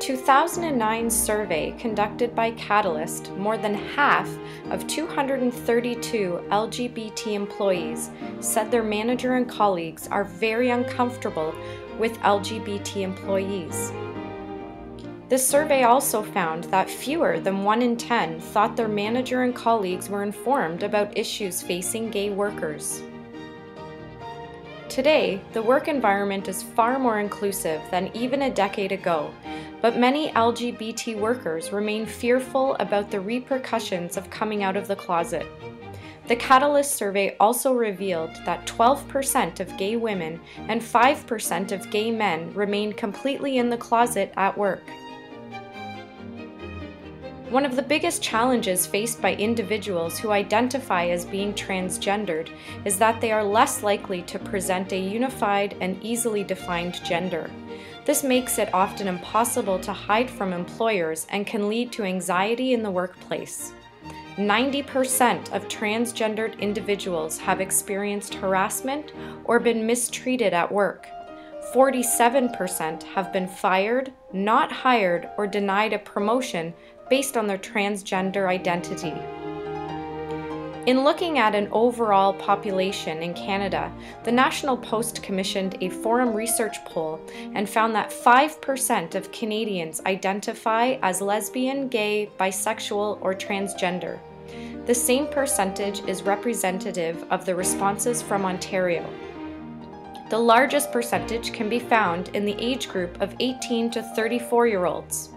2009 survey conducted by Catalyst, more than half of 232 LGBT employees said their manager and colleagues are very uncomfortable with LGBT employees. This survey also found that fewer than 1 in 10 thought their manager and colleagues were informed about issues facing gay workers. Today, the work environment is far more inclusive than even a decade ago, but many LGBT workers remain fearful about the repercussions of coming out of the closet. The Catalyst survey also revealed that 12% of gay women and 5% of gay men remain completely in the closet at work. One of the biggest challenges faced by individuals who identify as being transgendered is that they are less likely to present a unified and easily defined gender. This makes it often impossible to hide from employers and can lead to anxiety in the workplace. 90% of transgendered individuals have experienced harassment or been mistreated at work. 47% have been fired, not hired, or denied a promotion based on their transgender identity. In looking at an overall population in Canada, the National Post commissioned a Forum research poll and found that 5% of Canadians identify as lesbian, gay, bisexual, or transgender. The same percentage is representative of the responses from Ontario. The largest percentage can be found in the age group of 18 to 34-year-olds.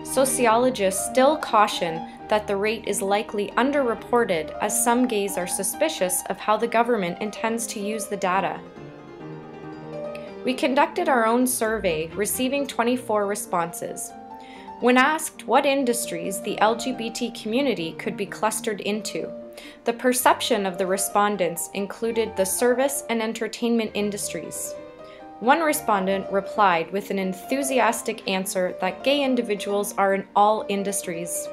Sociologists still caution that the rate is likely underreported, as some gays are suspicious of how the government intends to use the data. We conducted our own survey, receiving 24 responses. When asked what industries the LGBT community could be clustered into, the perception of the respondents included the service and entertainment industries. One respondent replied with an enthusiastic answer that gay individuals are in all industries.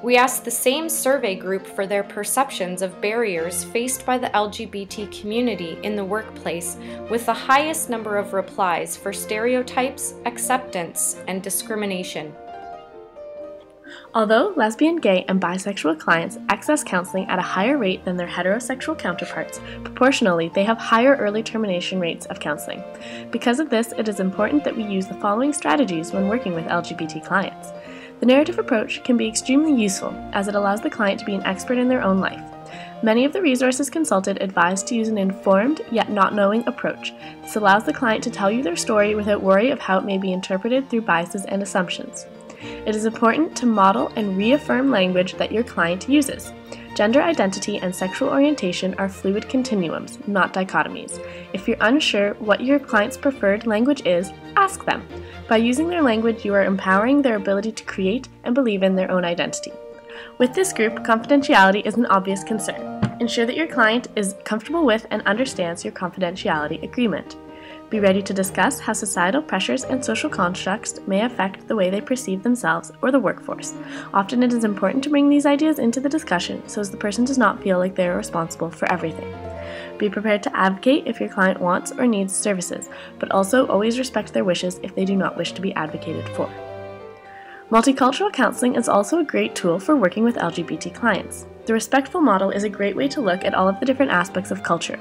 We asked the same survey group for their perceptions of barriers faced by the LGBT community in the workplace, with the highest number of replies for stereotypes, acceptance, and discrimination. Although lesbian, gay, and bisexual clients access counseling at a higher rate than their heterosexual counterparts, proportionally they have higher early termination rates of counseling. Because of this, it is important that we use the following strategies when working with LGBT clients. The narrative approach can be extremely useful, as it allows the client to be an expert in their own life. Many of the resources consulted advise to use an informed, yet not knowing approach. This allows the client to tell you their story without worry of how it may be interpreted through biases and assumptions. It is important to model and reaffirm language that your client uses. Gender identity and sexual orientation are fluid continuums, not dichotomies. If you're unsure what your client's preferred language is, ask them. By using their language, you are empowering their ability to create and believe in their own identity. With this group, confidentiality is an obvious concern. Ensure that your client is comfortable with and understands your confidentiality agreement. Be ready to discuss how societal pressures and social constructs may affect the way they perceive themselves or the workforce. Often it is important to bring these ideas into the discussion so as the person does not feel like they are responsible for everything. Be prepared to advocate if your client wants or needs services, but also always respect their wishes if they do not wish to be advocated for. Multicultural counseling is also a great tool for working with LGBT clients. The respectful model is a great way to look at all of the different aspects of culture.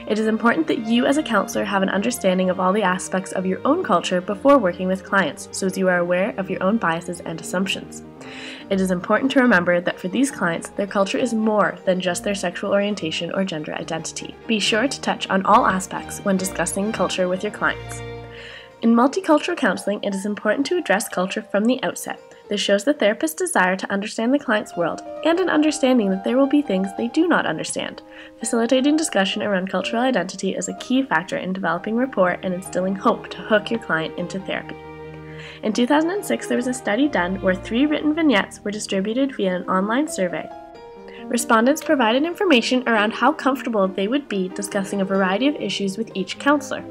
It is important that you as a counselor have an understanding of all the aspects of your own culture before working with clients, so as you are aware of your own biases and assumptions. It is important to remember that for these clients, their culture is more than just their sexual orientation or gender identity. Be sure to touch on all aspects when discussing culture with your clients. In multicultural counseling, it is important to address culture from the outset. This shows the therapist's desire to understand the client's world and an understanding that there will be things they do not understand. Facilitating discussion around cultural identity is a key factor in developing rapport and instilling hope to hook your client into therapy. In 2006, there was a study done where 3 written vignettes were distributed via an online survey. Respondents provided information around how comfortable they would be discussing a variety of issues with each counselor.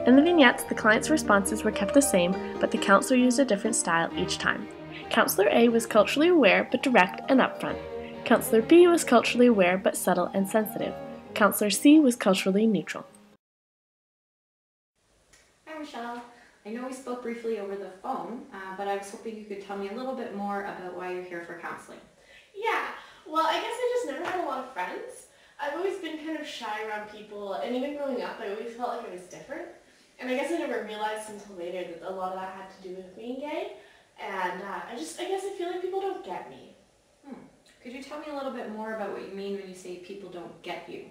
In the vignettes, the client's responses were kept the same, but the counselor used a different style each time. Counselor A was culturally aware but direct and upfront. Counselor B was culturally aware but subtle and sensitive. Counselor C was culturally neutral. Hi Michelle, I know we spoke briefly over the phone, but I was hoping you could tell me a little bit more about why you're here for counseling. Yeah, well, I guess I just never had a lot of friends. I've always been kind of shy around people, and even growing up, I always felt like I was different. And I guess I never realized until later that a lot of that had to do with being gay. And I guess I feel like people don't get me. Could you tell me a little bit more about what you mean when you say people don't get you?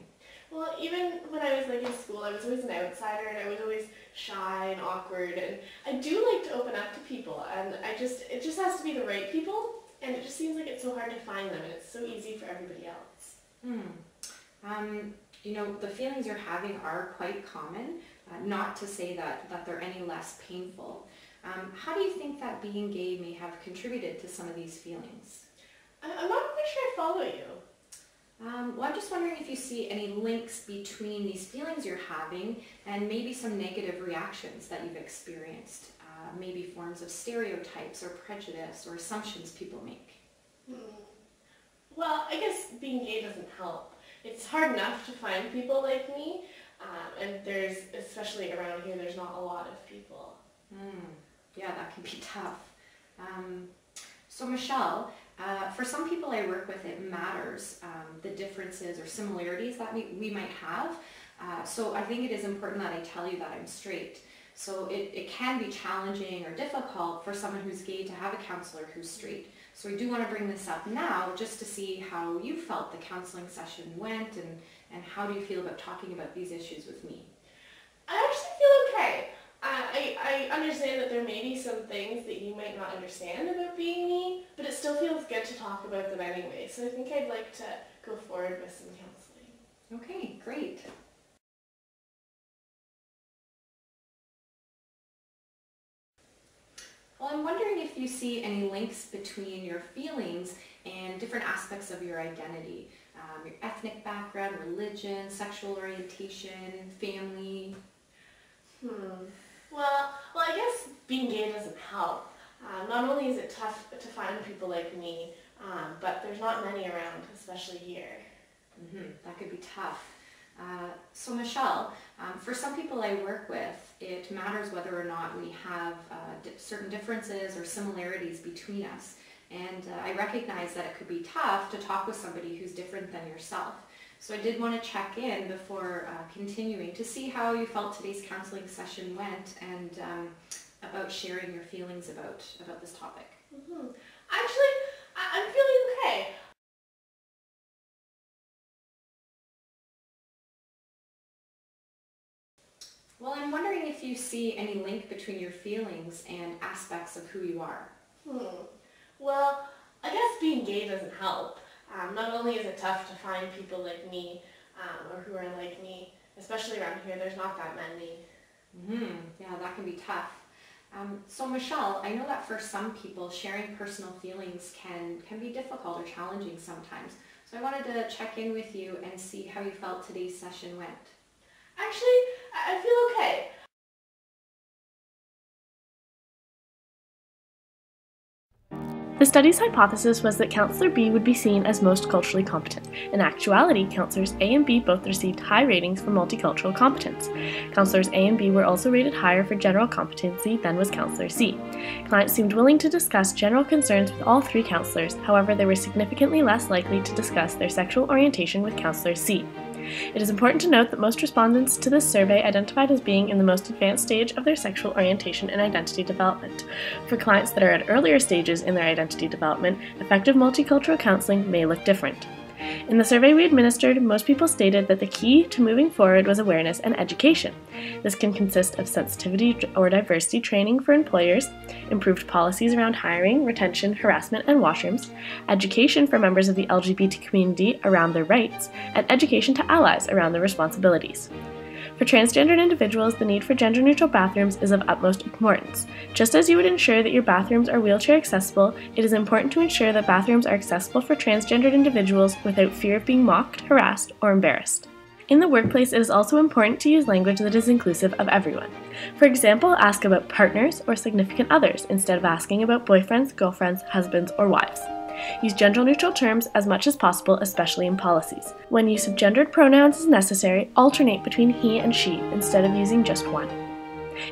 Well, even when I was in school, I was always an outsider, and I was always shy and awkward. And I do like to open up to people, and it just has to be the right people. And it just seems like it's so hard to find them, and it's so easy for everybody else. You know, the feelings you're having are quite common, not to say that they're any less painful. How do you think that being gay may have contributed to some of these feelings? I'm not quite sure I follow you. Well, I'm just wondering if you see any links between these feelings you're having and maybe some negative reactions that you've experienced. Maybe forms of stereotypes or prejudice or assumptions people make. Well, I guess being gay doesn't help. It's hard enough to find people like me, and especially around here, there's not a lot of people. Yeah, that can be tough. So Michelle, for some people I work with, it matters the differences or similarities that we might have. So I think it is important that I tell you that I'm straight. So it can be challenging or difficult for someone who's gay to have a counselor who's straight. So we do want to bring this up now just to see how you felt the counseling session went and how do you feel about talking about these issues with me? I actually feel okay. I understand that there may be some things that you might not understand about being me, but it still feels good to talk about them anyway. So I think I'd like to go forward with some counseling. Okay, great. Well, I'm wondering if you see any links between your feelings and different aspects of your identity. Your ethnic background, religion, sexual orientation, family. Well, I guess being gay doesn't help. Not only is it tough to find people like me, but there's not many around, especially here. That could be tough. So Michelle, for some people I work with, it matters whether or not we have certain differences or similarities between us. And I recognize that it could be tough to talk with somebody who's different than yourself. So I did want to check in before continuing to see how you felt today's counseling session went and about sharing your feelings about this topic. Actually, I'm feeling okay. Well, I'm wondering if you see any link between your feelings and aspects of who you are. Well, I guess being gay doesn't help. Not only is it tough to find people like me, or who are like me, especially around here, there's not that many. Yeah, that can be tough. So Michelle, I know that for some people, sharing personal feelings can be difficult or challenging sometimes. So I wanted to check in with you and see how you felt today's session went. Actually, I feel okay. The study's hypothesis was that Counselor B would be seen as most culturally competent. In actuality, Counselors A and B both received high ratings for multicultural competence. Counselors A and B were also rated higher for general competency than was Counselor C. Clients seemed willing to discuss general concerns with all three counselors, however they were significantly less likely to discuss their sexual orientation with Counselor C. It is important to note that most respondents to this survey identified as being in the most advanced stage of their sexual orientation and identity development. For clients that are at earlier stages in their identity development, effective multicultural counseling may look different. In the survey we administered, most people stated that the key to moving forward was awareness and education. This can consist of sensitivity or diversity training for employers, improved policies around hiring, retention, harassment, and washrooms, education for members of the LGBT community around their rights, and education to allies around their responsibilities. For transgendered individuals, the need for gender-neutral bathrooms is of utmost importance. Just as you would ensure that your bathrooms are wheelchair accessible, it is important to ensure that bathrooms are accessible for transgendered individuals without fear of being mocked, harassed, or embarrassed. In the workplace, it is also important to use language that is inclusive of everyone. For example, ask about partners or significant others instead of asking about boyfriends, girlfriends, husbands, or wives. Use gender-neutral terms as much as possible, especially in policies. When use of gendered pronouns is necessary, alternate between he and she instead of using just one.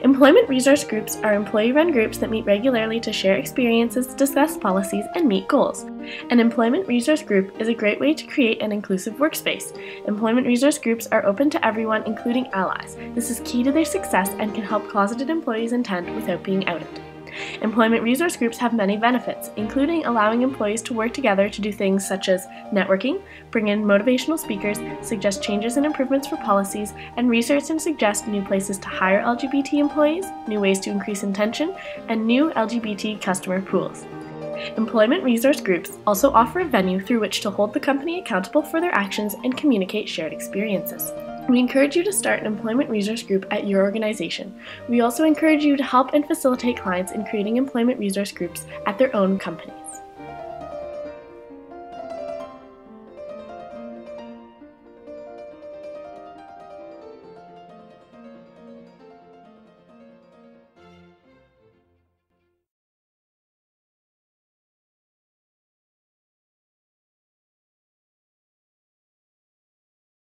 Employment resource groups are employee-run groups that meet regularly to share experiences, discuss policies, and meet goals. An employment resource group is a great way to create an inclusive workspace. Employment resource groups are open to everyone, including allies. This is key to their success and can help closeted employees attend without being outed. Employment resource groups have many benefits, including allowing employees to work together to do things such as networking, bring in motivational speakers, suggest changes and improvements for policies, and research and suggest new places to hire LGBT employees, new ways to increase intention, and new LGBT customer pools. Employment resource groups also offer a venue through which to hold the company accountable for their actions and communicate shared experiences. We encourage you to start an employment resource group at your organization. We also encourage you to help and facilitate clients in creating employment resource groups at their own company.